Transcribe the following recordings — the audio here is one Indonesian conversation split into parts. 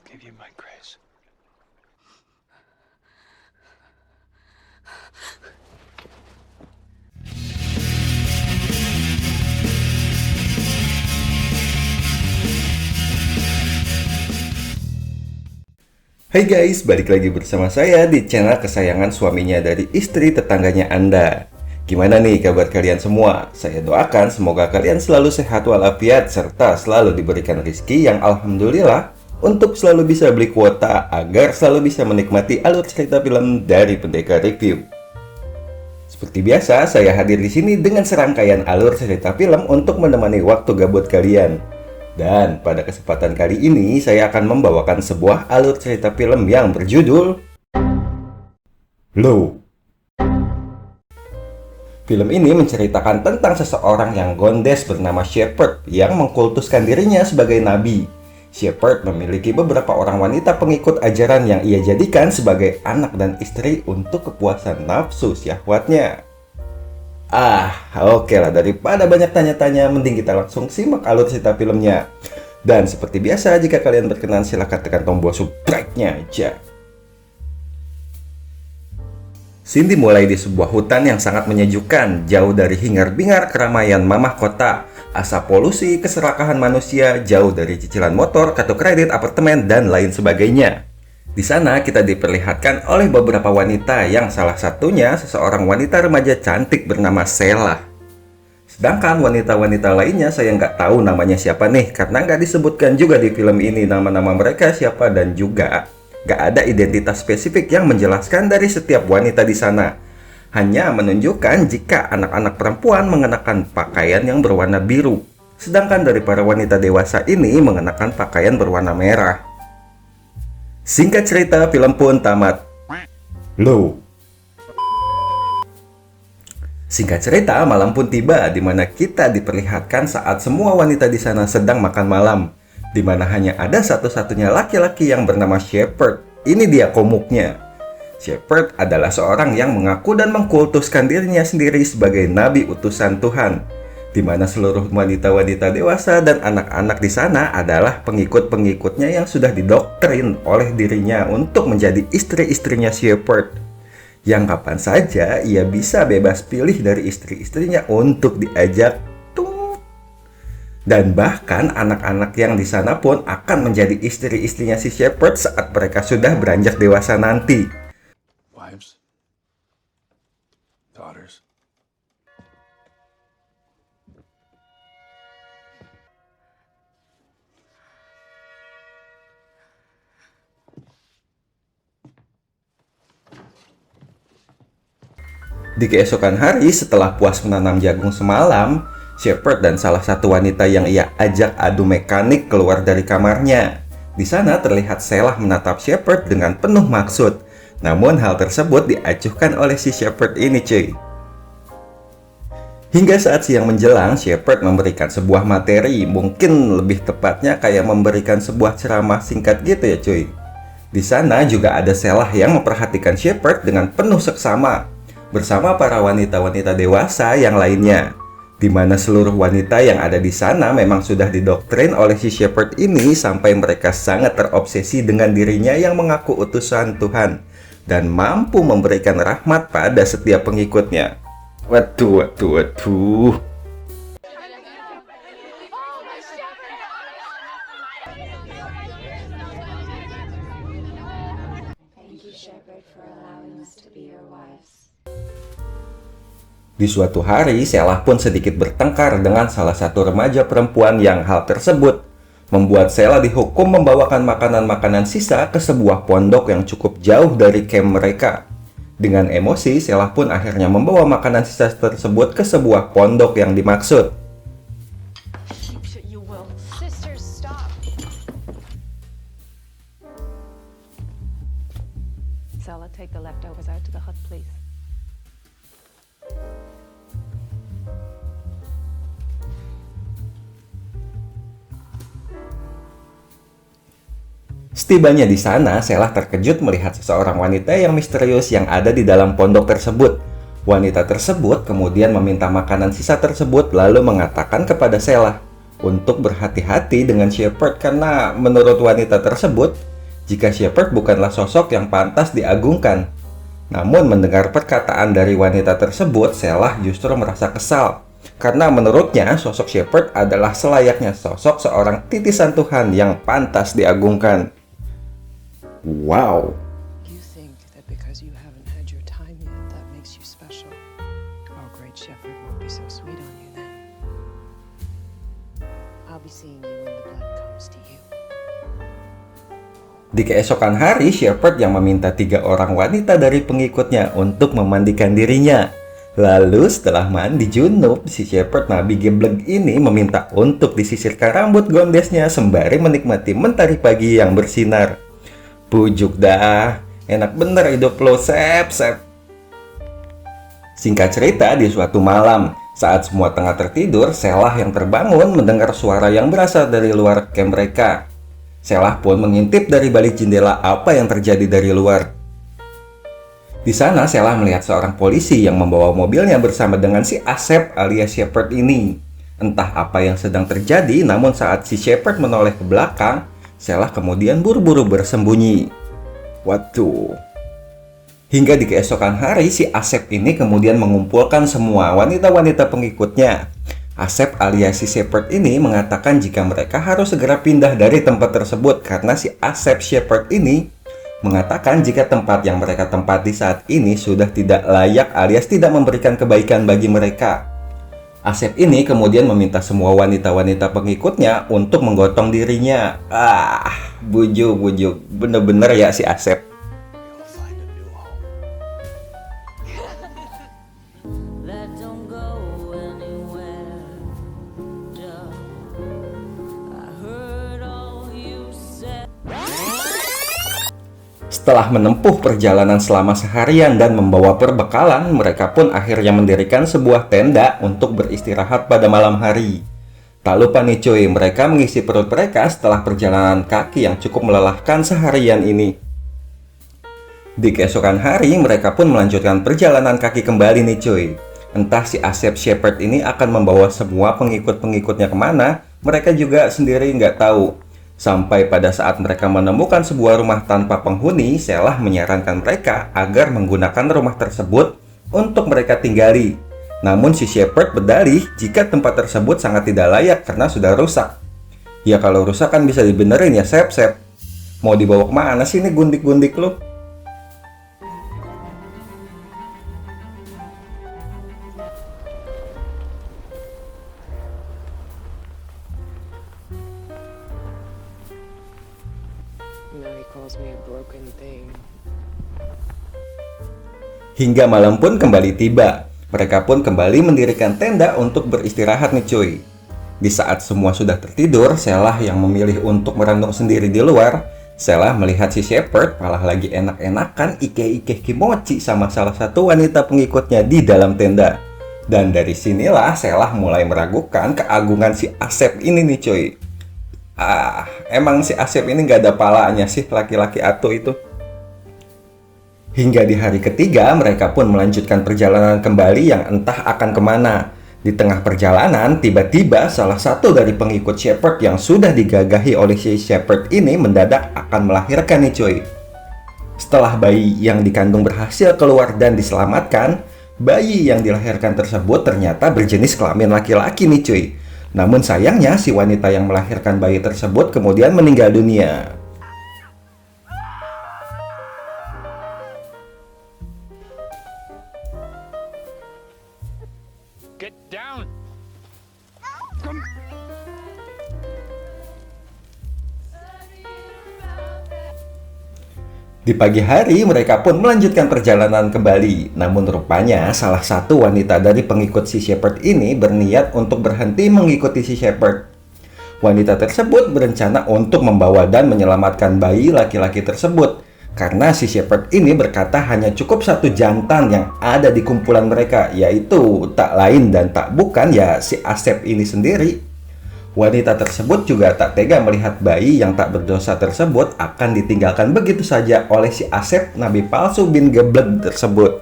give you my grace. Hai guys, balik lagi bersama saya di channel kesayangan suaminya dari istri tetangganya Anda. Gimana nih kabar kalian semua? Saya doakan semoga kalian selalu sehat walafiat serta selalu diberikan rezeki yang alhamdulillah untuk selalu bisa beli kuota agar selalu bisa menikmati alur cerita film dari Pendekar Review. Seperti biasa, saya hadir di sini dengan serangkaian alur cerita film untuk menemani waktu gabut kalian. Dan pada kesempatan kali ini saya akan membawakan sebuah alur cerita film yang berjudul Low. Film ini menceritakan tentang seseorang yang gondes bernama Shepard yang mengkultuskan dirinya sebagai nabi. Shepard memiliki beberapa orang wanita pengikut ajaran yang ia jadikan sebagai anak dan istri untuk kepuasan nafsu syahwatnya. Oke lah, daripada banyak tanya-tanya, mending kita langsung simak alur cerita filmnya. Dan seperti biasa, jika kalian berkenan silahkan tekan tombol subscribe-nya aja. Scene dimulai di sebuah hutan yang sangat menyejukkan, jauh dari hingar-bingar keramaian mamah kota, asap polusi, keserakahan manusia, jauh dari cicilan motor, kartu kredit, apartemen, dan lain sebagainya. Di sana kita diperlihatkan oleh beberapa wanita yang salah satunya seseorang wanita remaja cantik bernama Sheila. Sedangkan wanita-wanita lainnya saya nggak tahu namanya siapa nih, karena nggak disebutkan juga di film ini nama-nama mereka siapa, dan juga nggak ada identitas spesifik yang menjelaskan dari setiap wanita di sana. Hanya menunjukkan jika anak-anak perempuan mengenakan pakaian yang berwarna biru, sedangkan dari para wanita dewasa ini mengenakan pakaian berwarna merah. Singkat cerita, film pun tamat. Low. Singkat cerita, malam pun tiba di mana kita diperlihatkan saat semua wanita di sana sedang makan malam, di mana hanya ada satu-satunya laki-laki yang bernama Shepard. Ini dia komuknya. Shepard adalah seorang yang mengaku dan mengkultuskan dirinya sendiri sebagai nabi utusan Tuhan, di mana seluruh wanita-wanita dewasa dan anak-anak di sana adalah pengikut-pengikutnya yang sudah didoktrin oleh dirinya untuk menjadi istri-istrinya Shepard, yang kapan saja ia bisa bebas pilih dari istri-istrinya untuk diajak tung. Dan bahkan anak-anak yang di sana pun akan menjadi istri-istrinya si Shepard saat mereka sudah beranjak dewasa nanti. Wives, daughters. Di keesokan hari setelah puas menanam jagung semalam, Shepard dan salah satu wanita yang ia ajak adu mekanik keluar dari kamarnya. Di sana terlihat Sheila menatap Shepard dengan penuh maksud. Namun hal tersebut diacuhkan oleh si Shepard ini cuy. Hingga saat siang menjelang, Shepard memberikan sebuah materi, mungkin lebih tepatnya kayak memberikan sebuah ceramah singkat gitu ya cuy. Di sana juga ada Sheila yang memperhatikan Shepard dengan penuh seksama bersama para wanita-wanita dewasa yang lainnya, di mana seluruh wanita yang ada di sana memang sudah didoktrin oleh si Shepard ini sampai mereka sangat terobsesi dengan dirinya yang mengaku utusan Tuhan dan mampu memberikan rahmat pada setiap pengikutnya. Waduh. Thank you, Shepard, for allowing us to be your wives. Di suatu hari, Sheila pun sedikit bertengkar dengan salah satu remaja perempuan yang hal tersebut membuat Sheila dihukum membawakan makanan-makanan sisa ke sebuah pondok yang cukup jauh dari camp mereka. Dengan emosi, Sheila pun akhirnya membawa makanan sisa tersebut ke sebuah pondok yang dimaksud. Sisters, stop. Sella, take the leftovers out to the hut, please. Setibanya di sana, Sheila terkejut melihat seseorang wanita yang misterius yang ada di dalam pondok tersebut. Wanita tersebut kemudian meminta makanan sisa tersebut lalu mengatakan kepada Sheila untuk berhati-hati dengan Shepard karena menurut wanita tersebut, jika Shepard bukanlah sosok yang pantas diagungkan. Namun mendengar perkataan dari wanita tersebut, Shelah justru merasa kesal. Karena menurutnya sosok Shepard adalah selayaknya sosok seorang titisan Tuhan yang pantas diagungkan. Wow. You think that because you haven't had your time yet, that makes you special. Our great shepherd won't be so sweet on you then. I'll be seeing you when the blood comes to you. Di keesokan hari, Shepard yang meminta 3 orang wanita dari pengikutnya untuk memandikan dirinya. Lalu setelah mandi junub, si Shepard Nabi geblek ini meminta untuk disisirkan rambut gondesnya sembari menikmati mentari pagi yang bersinar. Pujuk dah, enak bener hidup lo, Sep. Singkat cerita, di suatu malam, saat semua tengah tertidur, Shelah yang terbangun mendengar suara yang berasal dari luar camp mereka. Shelah pun mengintip dari balik jendela apa yang terjadi dari luar. Di sana, Shelah melihat seorang polisi yang membawa mobilnya bersama dengan si Asep alias Shepard ini. Entah apa yang sedang terjadi, namun saat si Shepard menoleh ke belakang, Shelah kemudian buru-buru bersembunyi. Waduh. Hingga di keesokan hari, si Asep ini kemudian mengumpulkan semua wanita-wanita pengikutnya. Asep alias si Shepard ini mengatakan jika mereka harus segera pindah dari tempat tersebut karena si Asep Shepard ini mengatakan jika tempat yang mereka tempati saat ini sudah tidak layak alias tidak memberikan kebaikan bagi mereka. Asep ini kemudian meminta semua wanita-wanita pengikutnya untuk menggotong dirinya. Bujuk, bener-bener ya si Asep. You'll find a new home. That don't go anywhere, duh. I heard all you said. Setelah menempuh perjalanan selama seharian dan membawa perbekalan, mereka pun akhirnya mendirikan sebuah tenda untuk beristirahat pada malam hari. Tak lupa nih cuy, mereka mengisi perut mereka setelah perjalanan kaki yang cukup melelahkan seharian ini. Di keesokan hari, mereka pun melanjutkan perjalanan kaki kembali nih cuy. Entah si Asep Shepard ini akan membawa semua pengikut-pengikutnya kemana, mereka juga sendiri nggak tahu. Sampai pada saat mereka menemukan sebuah rumah tanpa penghuni, Shelah menyarankan mereka agar menggunakan rumah tersebut untuk mereka tinggali. Namun si Shepard berdalih jika tempat tersebut sangat tidak layak karena sudah rusak. Ya kalau rusak kan bisa dibenerin ya Sep. Mau dibawa kemana sih ini gundik-gundik lo? Now he calls me a broken thing. Hingga malam pun kembali tiba. Mereka pun kembali mendirikan tenda untuk beristirahat nih cuy. Di saat semua sudah tertidur, Shelah yang memilih untuk merenung sendiri di luar. Shelah melihat si Shepard malah lagi enak-enakan ike-ike kimochi sama salah satu wanita pengikutnya di dalam tenda. Dan dari sinilah Shelah mulai meragukan keagungan si Asep ini nih cuy. Emang si Asep ini gak ada palanya sih laki-laki atu itu. Hingga di hari ketiga, mereka pun melanjutkan perjalanan kembali yang entah akan kemana. Di tengah perjalanan, tiba-tiba salah satu dari pengikut Shepard yang sudah digagahi oleh si Shepard ini mendadak akan melahirkan nih cuy. Setelah bayi yang dikandung berhasil keluar dan diselamatkan, bayi yang dilahirkan tersebut ternyata berjenis kelamin laki-laki nih cuy. Namun sayangnya si wanita yang melahirkan bayi tersebut kemudian meninggal dunia. Get down! Di pagi hari, mereka pun melanjutkan perjalanan kembali. Namun rupanya, salah satu wanita dari pengikut si Shepard ini berniat untuk berhenti mengikuti si Shepard. Wanita tersebut berencana untuk membawa dan menyelamatkan bayi laki-laki tersebut. Karena si Shepard ini berkata hanya cukup satu jantan yang ada di kumpulan mereka, yaitu tak lain dan tak bukan ya si Asep ini sendiri. Wanita tersebut juga tak tega melihat bayi yang tak berdosa tersebut akan ditinggalkan begitu saja oleh si Asep Nabi palsu bin geblek tersebut.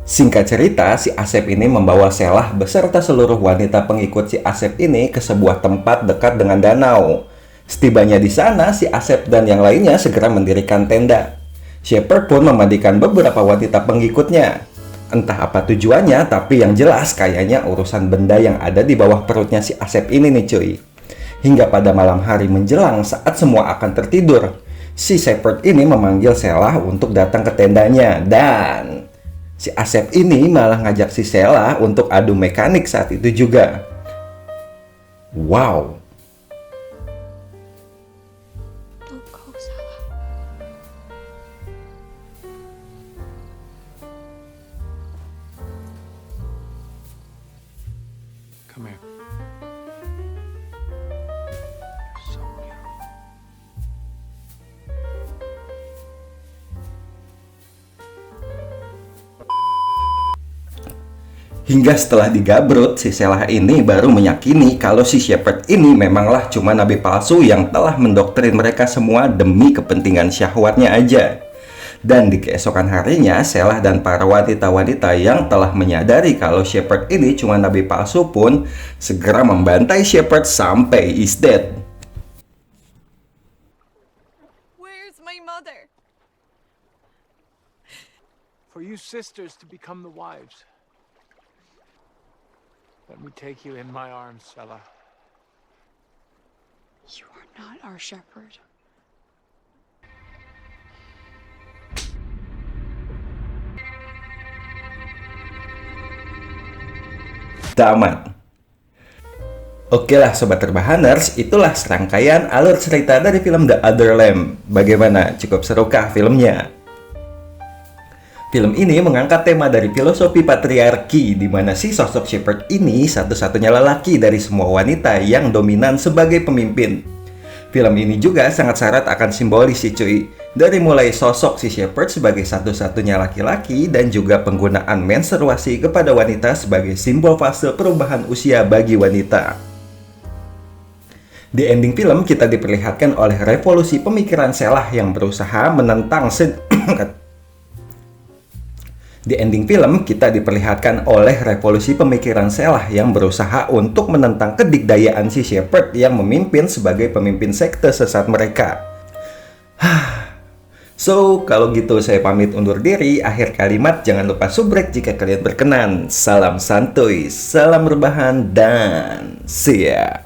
Singkat cerita, si Asep ini membawa Shelah beserta seluruh wanita pengikut si Asep ini ke sebuah tempat dekat dengan danau. Setibanya di sana, si Asep dan yang lainnya segera mendirikan tenda. Shepard pun memandikan beberapa wanita pengikutnya. Entah apa tujuannya, tapi yang jelas kayaknya urusan benda yang ada di bawah perutnya si Asep ini nih cuy. Hingga pada malam hari menjelang saat semua akan tertidur, si Shepard ini memanggil Sheila untuk datang ke tendanya. Dan si Asep ini malah ngajak si Sheila untuk adu mekanik saat itu juga. Wow. Don't go, Sala. Come here. You're so beautiful. Hingga setelah digabrut, si Sheila ini baru meyakini kalau si Shepard ini memanglah cuma nabi palsu yang telah mendoktrin mereka semua demi kepentingan syahwatnya aja. Dan di keesokan harinya, Sheila dan para wanita-wanita yang telah menyadari kalau Shepard ini cuma nabi palsu pun segera membantai Shepard sampai is dead. Where's my mother? For you sisters to become the wives. Let me take you in my arms, Sela. You are not our shepherd. Tamat. Oke lah Sobat Rebahaners, itulah serangkaian alur cerita dari film The Other Lamb. Bagaimana? Cukup serukah filmnya? Film ini mengangkat tema dari filosofi patriarki, di mana si sosok Shepard ini satu-satunya lelaki dari semua wanita yang dominan sebagai pemimpin. Film ini juga sangat syarat akan simbolis sih cuy. Dari mulai sosok si Shepard sebagai satu-satunya laki-laki dan juga penggunaan menstruasi kepada wanita sebagai simbol fase perubahan usia bagi wanita. Di ending film kita diperlihatkan oleh revolusi pemikiran Sheila yang berusaha menentang Di ending film, kita diperlihatkan oleh revolusi pemikiran Sheila yang berusaha untuk menentang kedikdayaan si Shepard yang memimpin sebagai pemimpin sekte sesat mereka. So, kalau gitu saya pamit undur diri. Akhir kalimat, jangan lupa subrek jika kalian berkenan. Salam santuy, salam rebahan, dan see ya.